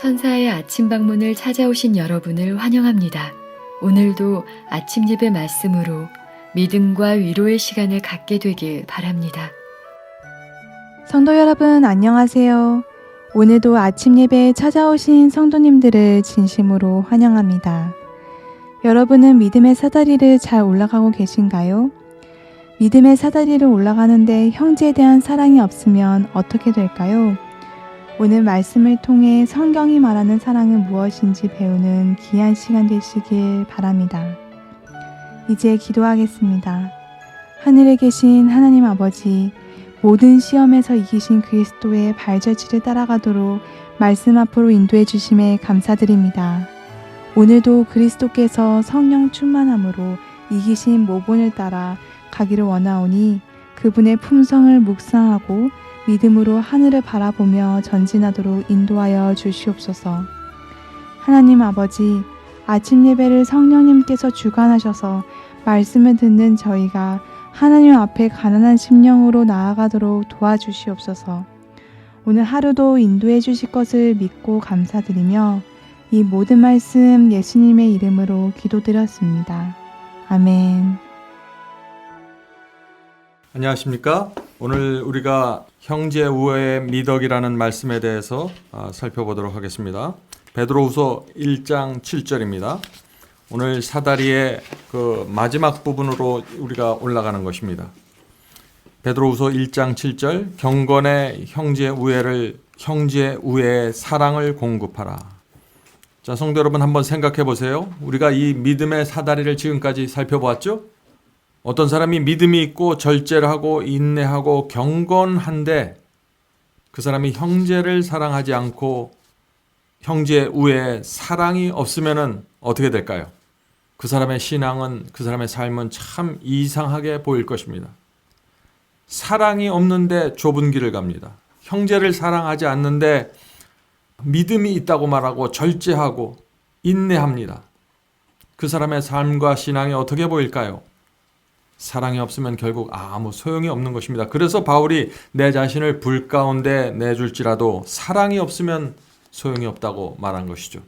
천사의 아침 방문을 찾아오신 여러분을 환영합니다. 오늘도 아침 예배 말씀으로 믿음과 위로의 시간을 갖게 되길 바랍니다. 성도 여러분 안녕하세요. 오늘도 아침 예배에 찾아오신 성도님들을 진심으로 환영합니다. 여러분은 믿음의 사다리를 잘 올라가고 계신가요? 믿음의 사다리를 올라가는데 형제에 대한 사랑이 없으면 어떻게 될까요? 오늘 말씀을 통해 성경이 말하는 사랑은 무엇인지 배우는 귀한 시간 되시길 바랍니다. 이제 기도하겠습니다. 하늘에 계신 하나님 아버지, 모든 시험에서 이기신 그리스도의 발자취를 따라가도록 말씀 앞으로 인도해 주심에 감사드립니다. 오늘도 그리스도께서 성령 충만함으로 이기신 모본을 따라 가기를 원하오니 그분의 품성을 묵상하고 믿음으로 하늘을 바라보며 전진하도록 인도하여 주시옵소서. 하나님 아버지, 아침 예배를 성령님께서 주관하셔서 말씀을 듣는 저희가 하나님 앞에 가난한 심령으로 나아가도록 도와주시옵소서. 오늘 하루도 인도해 주실 것을 믿고 감사드리며 이 모든 말씀 예수님의 이름으로 기도드렸습니다. 아멘. 안녕하십니까? 오늘 우리가 형제 우애의 미덕이라는 말씀에 대해서 살펴보도록 하겠습니다. 베드로후서 1장 7절입니다. 오늘 사다리의 그 마지막 부분으로 우리가 올라가는 것입니다. 베드로후서 1장 7절, 경건의 형제 우애의 사랑을 공급하라. 자, 성도 여러분 한번 생각해 보세요. 우리가 이 믿음의 사다리를 지금까지 살펴보았죠? 어떤 사람이 믿음이 있고 절제를 하고 인내하고 경건한데 그 사람이 형제를 사랑하지 않고 형제 우애에 사랑이 없으면 어떻게 될까요? 그 사람의 신앙은, 그 사람의 삶은 참 이상하게 보일 것입니다. 사랑이 없는데 좁은 길을 갑니다. 형제를 사랑하지 않는데 믿음이 있다고 말하고 절제하고 인내합니다. 그 사람의 삶과 신앙이 어떻게 보일까요? 사랑이 없으면 결국 아무 소용이 없는 것입니다. 그래서 바울이 내 자신을 불 가운데 내줄지라도 사랑이 없으면 소용이 없다고 말한 것이죠.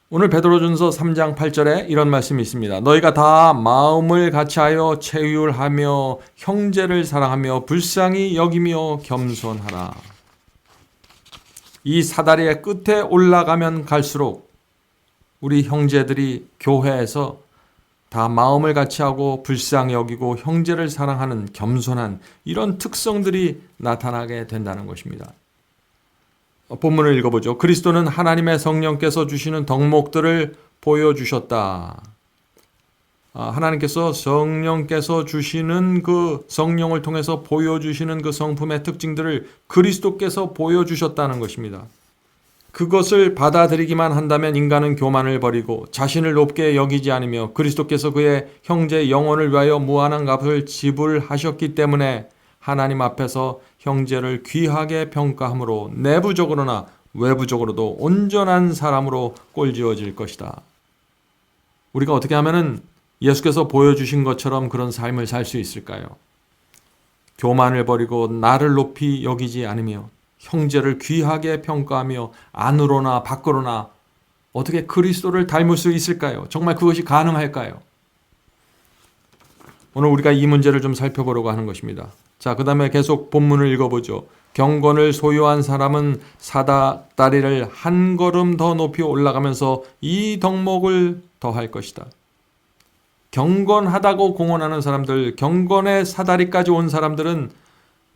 오늘 베드로전서 3장 8절에 이런 말씀이 있습니다. 너희가 다 마음을 같이하여 체휼하며 형제를 사랑하며 불쌍히 여기며 겸손하라. 이 사다리의 끝에 올라가면 갈수록 우리 형제들이 교회에서 다 마음을 같이하고 불쌍히 여기고 형제를 사랑하는 겸손한 이런 특성들이 나타나게 된다는 것입니다. 본문을 읽어보죠. 그리스도는 하나님의 성령께서 주시는 덕목들을 보여주셨다. 하나님께서 성령께서 주시는 그 성령을 통해서 보여주시는 그 성품의 특징들을 그리스도께서 보여주셨다는 것입니다. 그것을 받아들이기만 한다면 인간은 교만을 버리고 자신을 높게 여기지 않으며 그리스도께서 그의 형제 영혼을 위하여 무한한 값을 지불하셨기 때문에 하나님 앞에서 형제를 귀하게 평가함으로 내부적으로나 외부적으로도 온전한 사람으로 꼴지어질 것이다. 우리가 어떻게 하면 예수께서 보여주신 것처럼 그런 삶을 살 수 있을까요? 교만을 버리고 나를 높이 여기지 않으며 형제를 귀하게 평가하며 안으로나 밖으로나 어떻게 그리스도를 닮을 수 있을까요? 정말 그것이 가능할까요? 오늘 우리가 이 문제를 좀 살펴보려고 하는 것입니다. 자, 그 다음에 계속 본문을 읽어보죠. 경건을 소유한 사람은 사다리를 한 걸음 더 높이 올라가면서 이 덕목을 더할 것이다. 경건하다고 공언하는 사람들, 경건의 사다리까지 온 사람들은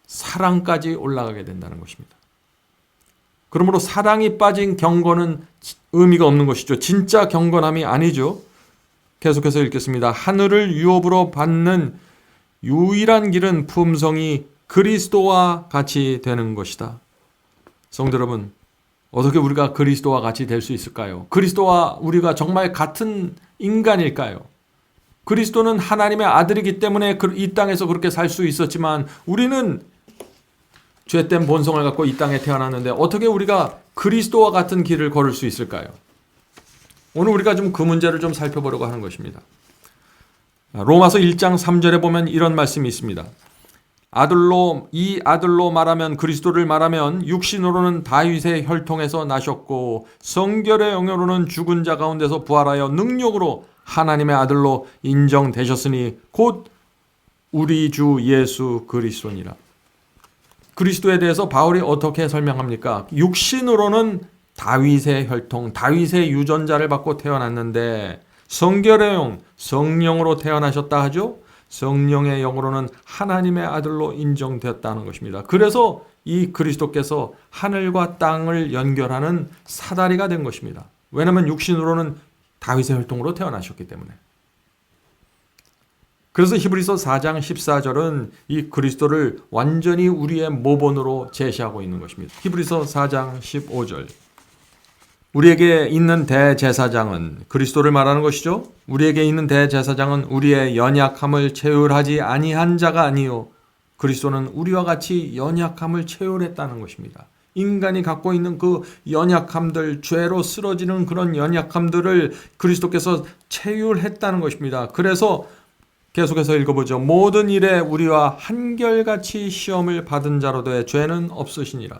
사랑까지 올라가게 된다는 것입니다. 그러므로 사랑이 빠진 경건은 의미가 없는 것이죠. 진짜 경건함이 아니죠. 계속해서 읽겠습니다. 하늘을 유업으로 받는 유일한 길은 품성이 그리스도와 같이 되는 것이다. 성도 여러분, 어떻게 우리가 그리스도와 같이 될 수 있을까요? 그리스도와 우리가 정말 같은 인간일까요? 그리스도는 하나님의 아들이기 때문에 이 땅에서 그렇게 살 수 있었지만 우리는 죄된 본성을 갖고 이 땅에 태어났는데 어떻게 우리가 그리스도와 같은 길을 걸을 수 있을까요? 오늘 우리가 좀 그 문제를 좀 살펴보려고 하는 것입니다. 로마서 1장 3절에 보면 이런 말씀이 있습니다. 아들로 이 아들로 말하면 그리스도를 말하면 육신으로는 다윗의 혈통에서 나셨고 성결의 영으로는 죽은 자 가운데서 부활하여 능력으로 하나님의 아들로 인정되셨으니 곧 우리 주 예수 그리스도니라. 그리스도에 대해서 바울이 어떻게 설명합니까? 육신으로는 다윗의 혈통, 다윗의 유전자를 받고 태어났는데 성결의 영, 성령으로 태어나셨다 하죠? 성령의 영으로는 하나님의 아들로 인정되었다는 것입니다. 그래서 이 그리스도께서 하늘과 땅을 연결하는 사다리가 된 것입니다. 왜냐하면 육신으로는 다윗의 혈통으로 태어나셨기 때문에. 그래서 히브리서 4장 14절은 이 그리스도를 완전히 우리의 모본으로 제시하고 있는 것입니다. 히브리서 4장 15절. 우리에게 있는 대제사장은 그리스도를 말하는 것이죠. 우리에게 있는 대제사장은 우리의 연약함을 체휼하지 아니한 자가 아니요 그리스도는 우리와 같이 연약함을 체휼했다는 것입니다. 인간이 갖고 있는 그 연약함들, 죄로 쓰러지는 그런 연약함들을 그리스도께서 체휼했다는 것입니다. 그래서 계속해서 읽어보죠. 모든 일에 우리와 한결같이 시험을 받은 자로되 죄는 없으시니라.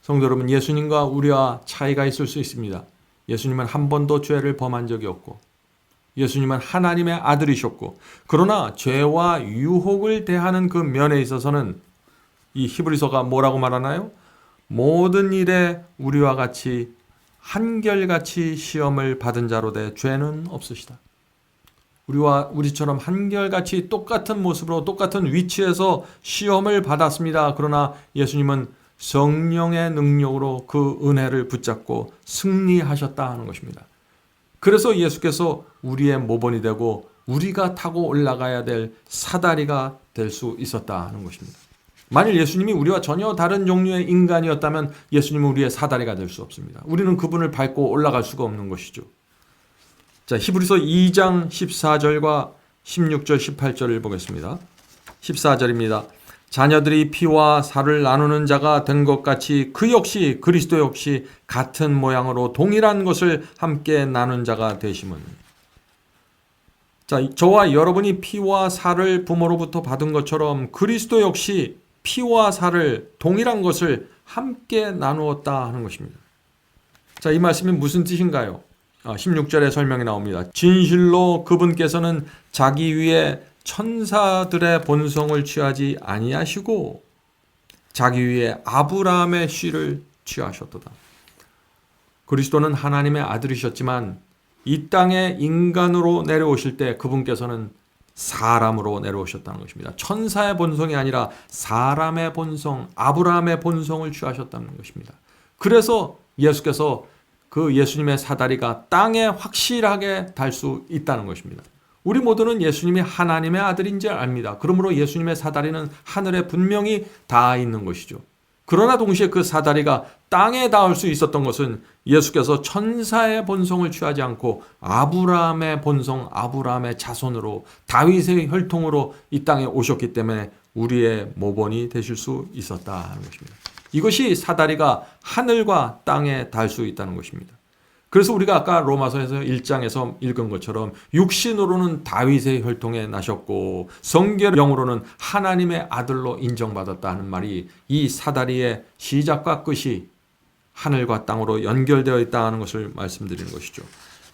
성도 여러분, 예수님과 우리와 차이가 있을 수 있습니다. 예수님은 한 번도 죄를 범한 적이 없고 예수님은 하나님의 아들이셨고 그러나 죄와 유혹을 대하는 그 면에 있어서는 이 히브리서가 뭐라고 말하나요? 모든 일에 우리와 같이 한결같이 시험을 받은 자로되 죄는 없으시다. 우리처럼 한결같이 똑같은 모습으로 똑같은 위치에서 시험을 받았습니다. 그러나 예수님은 성령의 능력으로 그 은혜를 붙잡고 승리하셨다 하는 것입니다. 그래서 예수께서 우리의 모본이 되고 우리가 타고 올라가야 될 사다리가 될 수 있었다 하는 것입니다. 만일 예수님이 우리와 전혀 다른 종류의 인간이었다면 예수님은 우리의 사다리가 될 수 없습니다. 우리는 그분을 밟고 올라갈 수가 없는 것이죠. 자, 히브리서 2장 14절과 16절 18절을 보겠습니다. 14절입니다. 자녀들이 피와 살을 나누는 자가 된 것 같이 그 역시 그리스도 역시 같은 모양으로 동일한 것을 함께 나눈 자가 되심은. 자, 저와 여러분이 피와 살을 부모로부터 받은 것처럼 그리스도 역시 피와 살을 동일한 것을 함께 나누었다 하는 것입니다. 자, 이 말씀이 무슨 뜻인가요? 16절에 설명이 나옵니다. 진실로 그분께서는 자기 위에 천사들의 본성을 취하지 아니하시고 자기 위에 아브라함의 씨를 취하셨도다. 그리스도는 하나님의 아들이셨지만 이 땅에 인간으로 내려오실 때 그분께서는 사람으로 내려오셨다는 것입니다. 천사의 본성이 아니라 사람의 본성, 아브라함의 본성을 취하셨다는 것입니다. 그래서 예수께서 그 예수님의 사다리가 땅에 확실하게 달 수 있다는 것입니다. 우리 모두는 예수님이 하나님의 아들인지 압니다. 그러므로 예수님의 사다리는 하늘에 분명히 닿아 있는 것이죠. 그러나 동시에 그 사다리가 땅에 닿을 수 있었던 것은 예수께서 천사의 본성을 취하지 않고 아브라함의 본성, 아브라함의 자손으로 다윗의 혈통으로 이 땅에 오셨기 때문에 우리의 모본이 되실 수 있었다 하는 것입니다. 이것이 사다리가 하늘과 땅에 닿을 수 있다는 것입니다. 그래서 우리가 아까 로마서에서 1장에서 읽은 것처럼 육신으로는 다윗의 혈통에 나셨고 성결의 영으로는 하나님의 아들로 인정받았다는 말이 이 사다리의 시작과 끝이 하늘과 땅으로 연결되어 있다는 것을 말씀드리는 것이죠.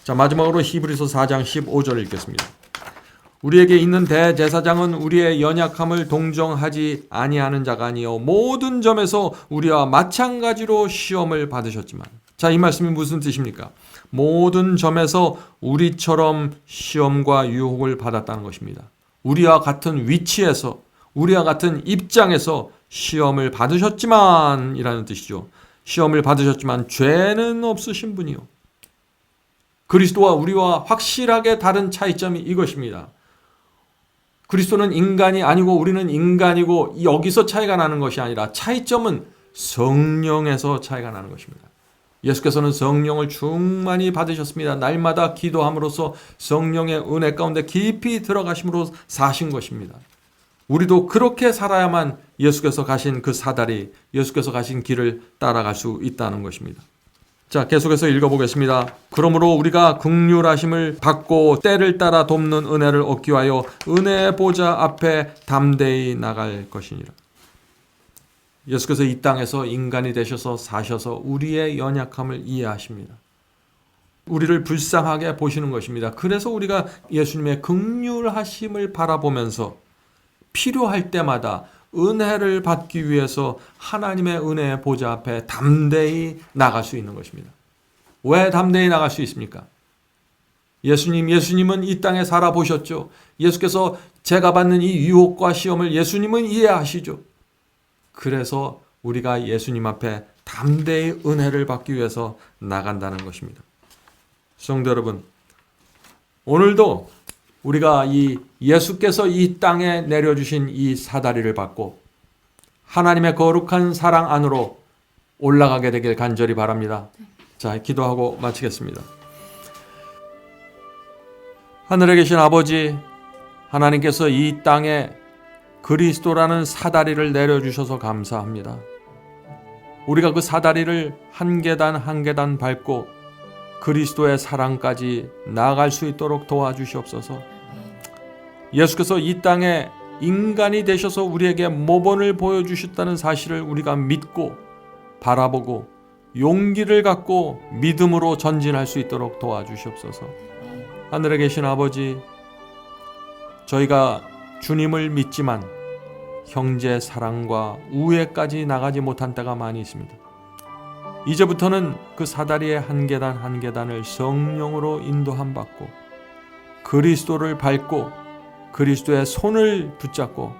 자, 마지막으로 히브리서 4장 15절을 읽겠습니다. 우리에게 있는 대제사장은 우리의 연약함을 동정하지 아니하는 자가 아니요 모든 점에서 우리와 마찬가지로 시험을 받으셨지만. 자, 이 말씀이 무슨 뜻입니까? 모든 점에서 우리처럼 시험과 유혹을 받았다는 것입니다. 우리와 같은 위치에서, 우리와 같은 입장에서 시험을 받으셨지만 이라는 뜻이죠. 시험을 받으셨지만 죄는 없으신 분이요. 그리스도와 우리와 확실하게 다른 차이점이 이것입니다. 그리스도는 인간이 아니고 우리는 인간이고 여기서 차이가 나는 것이 아니라 차이점은 성령에서 차이가 나는 것입니다. 예수께서는 성령을 충만히 받으셨습니다. 날마다 기도함으로써 성령의 은혜 가운데 깊이 들어가심으로 사신 것입니다. 우리도 그렇게 살아야만 예수께서 가신 그 사다리, 예수께서 가신 길을 따라갈 수 있다는 것입니다. 자, 계속해서 읽어보겠습니다. 그러므로 우리가 긍휼하심을 받고 때를 따라 돕는 은혜를 얻기 위하여 은혜의 보좌 앞에 담대히 나갈 것이니라. 예수께서 이 땅에서 인간이 되셔서 사셔서 우리의 연약함을 이해하십니다. 우리를 불쌍하게 보시는 것입니다. 그래서 우리가 예수님의 긍휼하심을 바라보면서 필요할 때마다 은혜를 받기 위해서 하나님의 은혜의 보좌 앞에 담대히 나갈 수 있는 것입니다. 왜 담대히 나갈 수 있습니까? 예수님은 이 땅에 살아보셨죠. 예수께서 제가 받는 이 유혹과 시험을 예수님은 이해하시죠. 그래서 우리가 예수님 앞에 담대히 은혜를 받기 위해서 나간다는 것입니다. 성도 여러분, 오늘도 우리가 이 예수께서 이 땅에 내려주신 이 사다리를 받고 하나님의 거룩한 사랑 안으로 올라가게 되길 간절히 바랍니다. 자, 기도하고 마치겠습니다. 하늘에 계신 아버지, 하나님께서 이 땅에 그리스도라는 사다리를 내려주셔서 감사합니다. 우리가 그 사다리를 한 계단 한 계단 밟고 그리스도의 사랑까지 나아갈 수 있도록 도와주시옵소서. 예수께서 이 땅에 인간이 되셔서 우리에게 모범을 보여주셨다는 사실을 우리가 믿고 바라보고 용기를 갖고 믿음으로 전진할 수 있도록 도와주시옵소서. 하늘에 계신 아버지, 저희가 주님을 믿지만 형제 사랑과 우애까지 나가지 못한 때가 많이 있습니다. 이제부터는 그 사다리의 한 계단 한 계단을 성령으로 인도함 받고 그리스도를 밟고 그리스도의 손을 붙잡고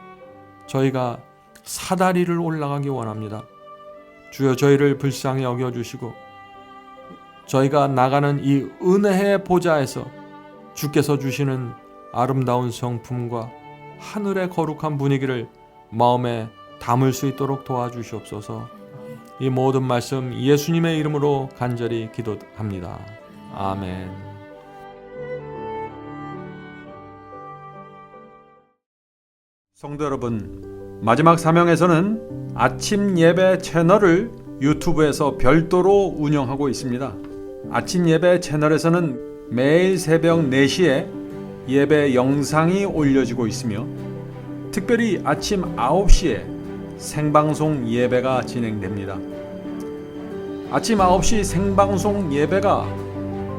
저희가 사다리를 올라가기 원합니다. 주여, 저희를 불쌍히 여겨주시고 저희가 나가는 이 은혜의 보좌에서 주께서 주시는 아름다운 성품과 하늘의 거룩한 분위기를 마음에 담을 수 있도록 도와주시옵소서. 이 모든 말씀 예수님의 이름으로 간절히 기도합니다. 아멘. 성도 여러분, 마지막 사명에서는 아침 예배 채널을 유튜브에서 별도로 운영하고 있습니다. 아침 예배 채널에서는 매일 새벽 4시에 예배 영상이 올려지고 있으며 특별히 아침 9시에 생방송 예배가 진행됩니다. 아침 9시 생방송 예배가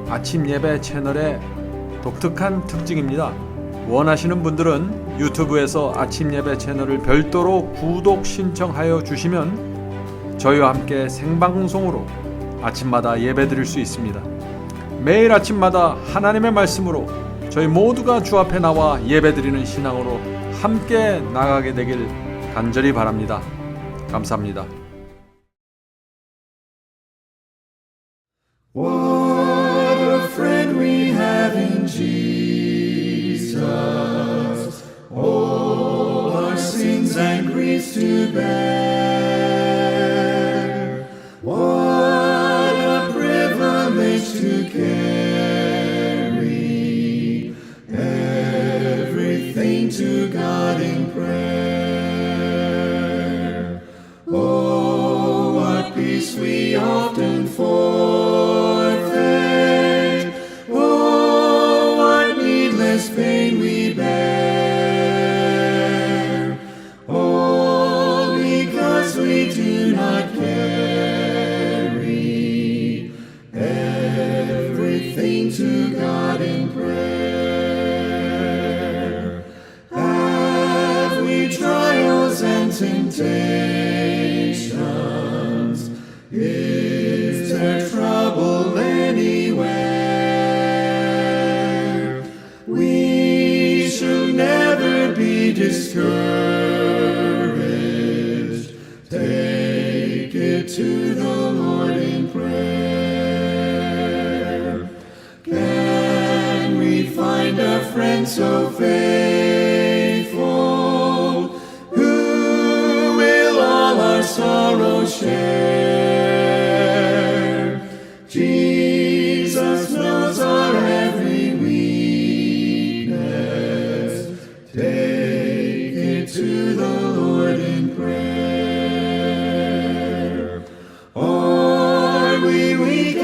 아침 예배 채널의 독특한 특징입니다. 원하시는 분들은 유튜브에서 아침 예배 채널을 별도로 구독 신청하여 주시면 저희와 함께 생방송으로 아침마다 예배 드릴 수 있습니다. 매일 아침마다 하나님의 말씀으로 저희 모두가 주 앞에 나와 예배 드리는 신앙으로 함께 나가게 되길 간절히 바랍니다. 감사합니다. What a friend we have in Jesus, all our sins and griefs to bear. What a privilege to carry everything to God in prayer. Oh, what peace we often forfeit. Oh, what needless pain we bear. All because we do not carry everything to God in prayer. Have we trials and temptations? Is there trouble anywhere? We should never be discouraged. Take it to the Lord in prayer. Can we find a friend so faithful, who will all our sorrows share? Jesus knows our every weakness. Take it to the Lord in prayer. Are we weak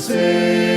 Savior.